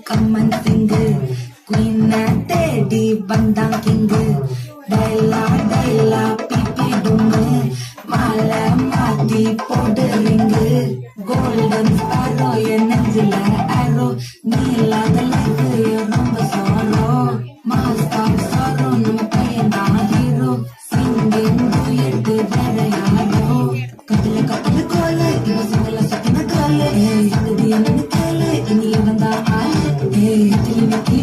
கம்மன் சிங்கு குயின தேடி வந்தான் king டைலா டைலா BP டும்மு மாலை மாத்தி போடுறீங்க கோல்டன் ஸ்பாரோ என் நெஞ்சில ஆரோ நீ இல்லாத லைஃப் ரொம்ப சோரோ மாஸ்டர் சோரோ நம்ம பையன் தான் ஹீரோ சிங்கிங் டூயட் வேற யாரோ கட்டல கோலு இவ சிங்கல சத்தின காலு சங்கதி என்னன்னு கேளு இனி வந்தா ஆளு திரும்பி